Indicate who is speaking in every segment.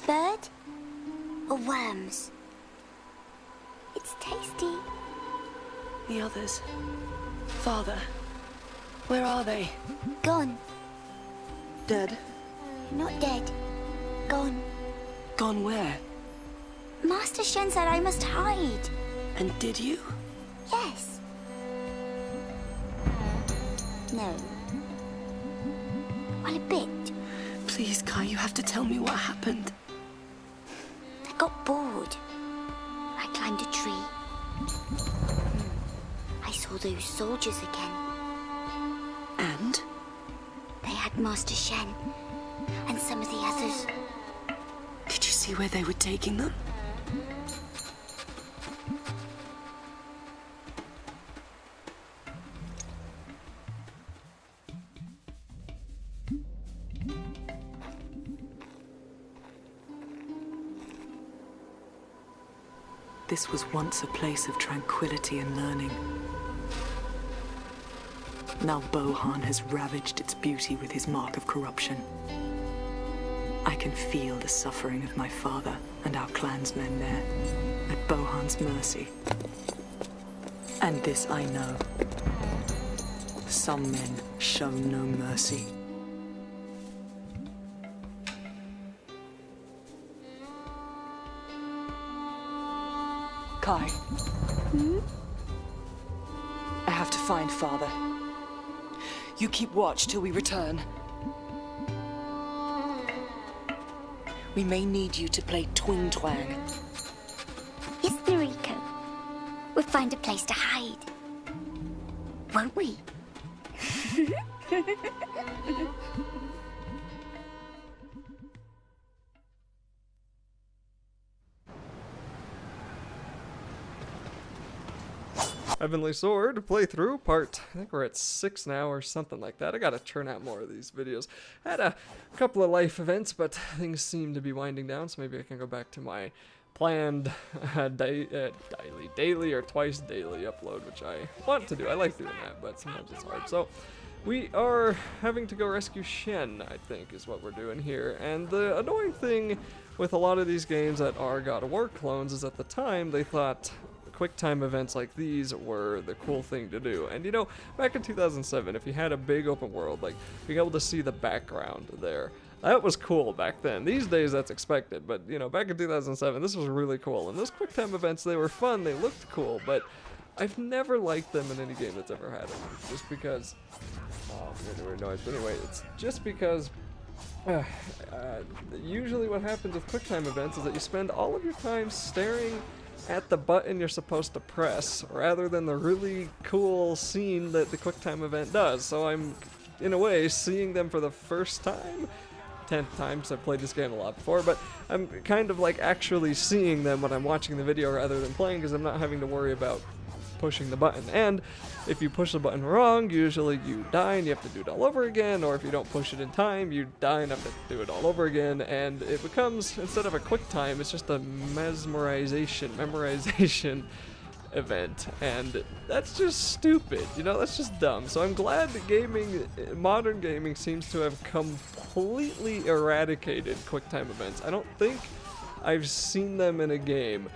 Speaker 1: bird or worms? It's tasty.
Speaker 2: The others. Father. Where are they?
Speaker 1: Gone.
Speaker 2: Dead?
Speaker 1: Not dead. Gone.
Speaker 2: Gone where?
Speaker 1: Master Shen said I must hide.
Speaker 2: And did you?
Speaker 1: Yes. No. Well, a bit.
Speaker 2: Please, Kai, you have to tell me what happened.
Speaker 1: I got bored. I climbed a tree. I saw those soldiers again.
Speaker 2: And?
Speaker 1: They had Master Shen and some of the others.
Speaker 2: Did you see where they were taking them? This was once a place of tranquility and learning. Now Bohan has ravaged its beauty with his mark of corruption. I can feel the suffering of my father and our clansmen there, at Bohan's mercy. And this I know. Some men show no mercy. Kai. I have to find Father. You keep watch till we return. We may need you to play Twing Twang.
Speaker 1: Yes, Noriko. We'll find a place to hide. Won't we?
Speaker 3: Heavenly Sword playthrough part, I think we're at 6 now or something like that. I gotta churn out more of these videos. Had a couple of life events, but things seem to be winding down, so maybe I can go back to my planned daily or twice daily upload, which I want to do. I like doing that, but sometimes it's hard. So we are having to go rescue Shen, I think, is what we're doing here. And the annoying thing with a lot of these games that are God of War clones is at the time they thought quick time events like these were the cool thing to do. And you know, back in 2007, if you had a big open world, like being able to see the background there, that was cool back then. These days that's expected, but you know, back in 2007, this was really cool. And those quick time events, they were fun, they looked cool, but I've never liked them in any game that's ever had them. Just because, weird noise, but anyway, it's just because usually what happens with quick time events is that you spend all of your time staring at the button you're supposed to press, rather than the really cool scene that the QuickTime event does. So I'm, in a way, seeing them for the first time. 10th time, because I've played this game a lot before, but I'm kind of like actually seeing them when I'm watching the video rather than playing, because I'm not having to worry about pushing the button. And if you push the button wrong, usually you die and you have to do it all over again, or if you don't push it in time, you die and have to do it all over again, and it becomes, instead of a quick time, it's just a memorization event, and that's just stupid, you know, that's just dumb. So I'm glad that modern gaming seems to have completely eradicated quick time events. I don't think I've seen them in a game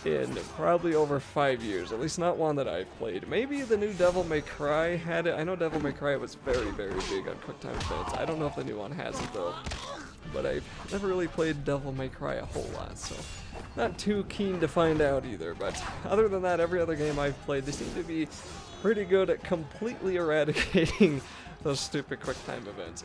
Speaker 3: in probably over 5 years, at least not one that I've played. Maybe the new Devil May Cry had it. I know Devil May Cry was very, very big on quick time events. I don't know if the new one has it though, but I've never really played Devil May Cry a whole lot, so not too keen to find out either. But other than that, every other game I've played, they seem to be pretty good at completely eradicating those stupid quick time events.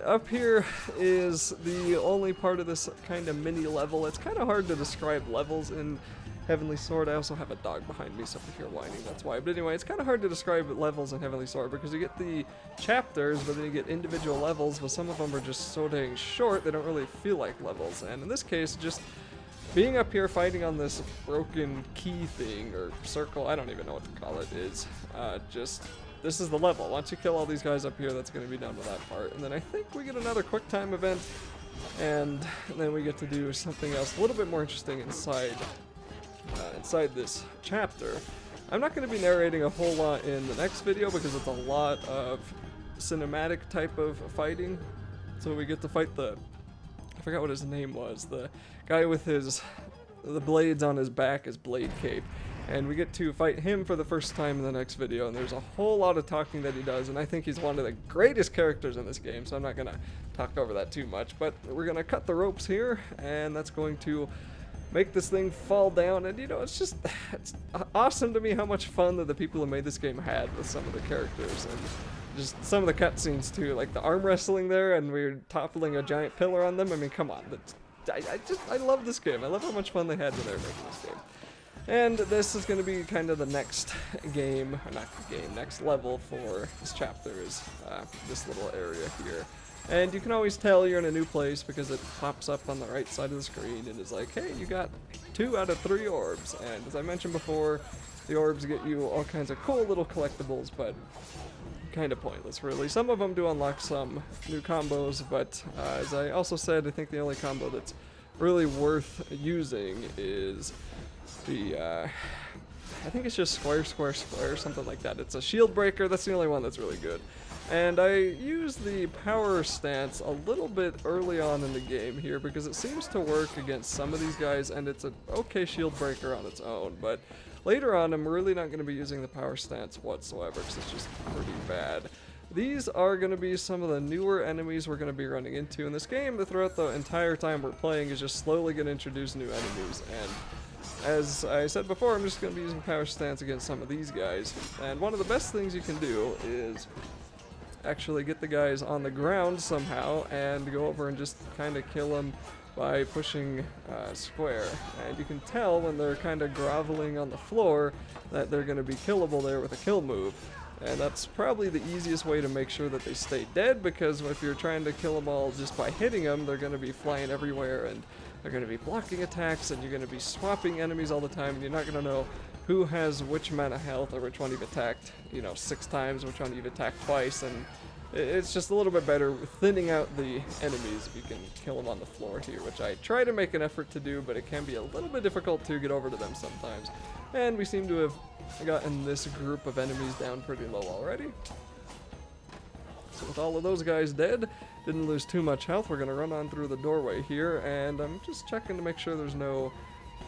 Speaker 3: Up here is the only part of this kind of mini level. It's kind of hard to describe levels in Heavenly Sword. I also have a dog behind me, so if you hear whining, that's why. But anyway, it's kind of hard to describe levels in Heavenly Sword because you get the chapters, but then you get individual levels, but some of them are just so dang short, they don't really feel like levels. And in this case, just being up here fighting on this broken key thing, or circle, I don't even know what to call it, is this is the level. Once you kill all these guys up here, that's going to be done with that part. And then I think we get another quick time event, and then we get to do something else a little bit more interesting inside this chapter. I'm not going to be narrating a whole lot in the next video because it's a lot of cinematic type of fighting. So we get to fight I forgot what his name was. The guy with the blades on his back, his blade cape. And we get to fight him for the first time in the next video, and there's a whole lot of talking that he does, and I think he's one of the greatest characters in this game, so I'm not going to talk over that too much. But we're going to cut the ropes here, and that's going to make this thing fall down, and it's awesome to me how much fun that the people who made this game had with some of the characters, and just some of the cutscenes too, like the arm wrestling there, and we're toppling a giant pillar on them. I mean, come on, I love this game. I love how much fun they had when they were making this game. And this is going to be kind of the next game, or not game, next level for this chapter is this little area here. And you can always tell you're in a new place because it pops up on the right side of the screen and is like, hey, you got 2 out of 3 orbs. And as I mentioned before, the orbs get you all kinds of cool little collectibles, but kind of pointless, really. Some of them do unlock some new combos, but as I also said, I think the only combo that's really worth using is I think it's just square, square, square, something like that. It's a shield breaker. That's the only one that's really good. And I use the power stance a little bit early on in the game here because it seems to work against some of these guys, and it's an okay shield breaker on its own. But later on, I'm really not going to be using the power stance whatsoever because it's just pretty bad. These are going to be some of the newer enemies we're going to be running into in this game. Throughout the entire time we're playing is just slowly going to introduce new enemies, and as I said before, I'm just going to be using power stance against some of these guys. And one of the best things you can do is actually get the guys on the ground somehow and go over and just kind of kill them by pushing square. And you can tell when they're kind of groveling on the floor that they're going to be killable there with a kill move. And that's probably the easiest way to make sure that they stay dead, because if you're trying to kill them all just by hitting them, they're going to be flying everywhere and they're going to be blocking attacks, and you're going to be swapping enemies all the time, and you're not going to know who has which amount of health or which one you've attacked, 6 times, which one you've attacked twice, and it's just a little bit better thinning out the enemies if you can kill them on the floor here, which I try to make an effort to do, but it can be a little bit difficult to get over to them sometimes. And we seem to have gotten this group of enemies down pretty low already. So with all of those guys dead, didn't lose too much health, we're going to run on through the doorway here, and I'm just checking to make sure there's no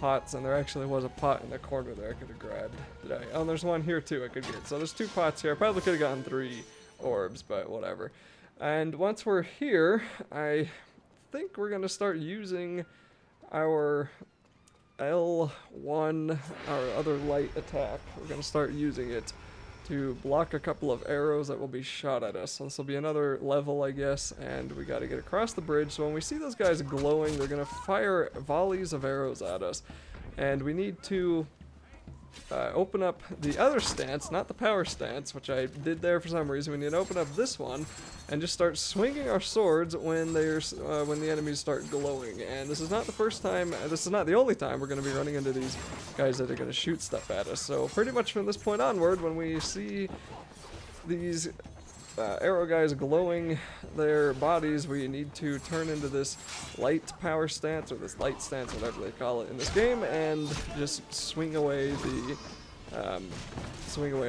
Speaker 3: pots, and there actually was a pot in the corner there I could have grabbed. Did I? Oh, there's one here too I could get. So there's 2 pots here. I probably could have gotten 3 orbs, but whatever. And once we're here, I think we're going to start using our L1, our other light attack. We're going to start using it to block a couple of arrows that will be shot at us. So this will be another level, I guess, and we got to get across the bridge. So when we see those guys glowing, they're going to fire volleys of arrows at us, and we need to open up the other stance, not the power stance, which I did there for some reason. We need to open up this one and just start swinging our swords when the enemies start glowing. And this is not the first time, this is not the only time we're going to be running into these guys that are going to shoot stuff at us. So pretty much from this point onward, when we see these arrow guys glowing their bodies, we need to turn into this light power stance, or this light stance, whatever they call it in this game, and just swing away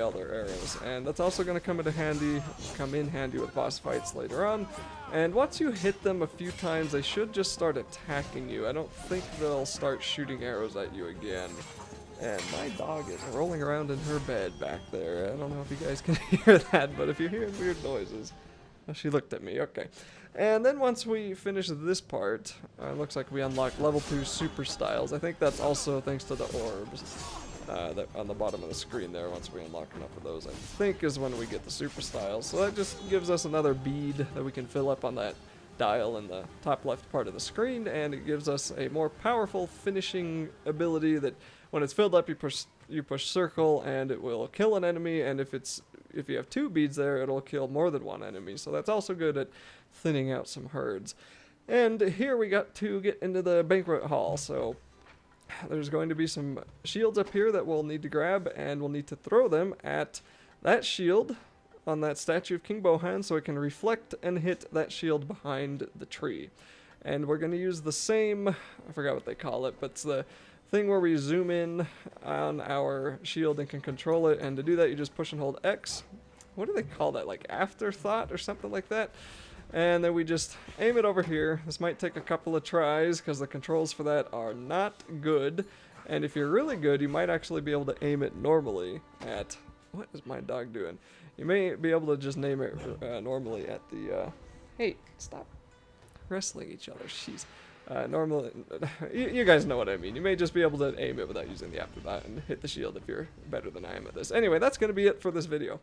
Speaker 3: all their arrows. And that's also going to come in handy with boss fights later on. And once you hit them a few times, they should just start attacking you. I don't think they'll start shooting arrows at you again. And my dog is rolling around in her bed back there. I don't know if you guys can hear that, but if you hear weird noises. Oh, she looked at me, okay. And then once we finish this part, it looks like we unlock level 2 super styles. I think that's also thanks to the orbs that on the bottom of the screen there. Once we unlock enough of those, I think is when we get the super styles. So that just gives us another bead that we can fill up on that dial in the top left part of the screen, and it gives us a more powerful finishing ability that when it's filled up, you push circle and it will kill an enemy, and if you have 2 beads there, it'll kill more than 1 enemy. So that's also good at thinning out some herds. And here we got to get into the banquet hall. So there's going to be some shields up here that we'll need to grab, and we'll need to throw them at that shield on that statue of King Bohan so it can reflect and hit that shield behind the tree. And we're going to use the same, I forgot what they call it, but it's the thing where we zoom in on our shield and can control it, and to do that you just push and hold X. What do they call that, like afterthought or something like that? And then we just aim it over here. This might take a couple of tries because the controls for that are not good. And if you're really good, you might actually be able to aim it normally at... What is my dog doing? You may be able to just name it normally at the... Hey, stop wrestling each other. Jeez. Normally... you guys know what I mean. You may just be able to aim it without using the afterthought and hit the shield if you're better than I am at this. Anyway, that's going to be it for this video.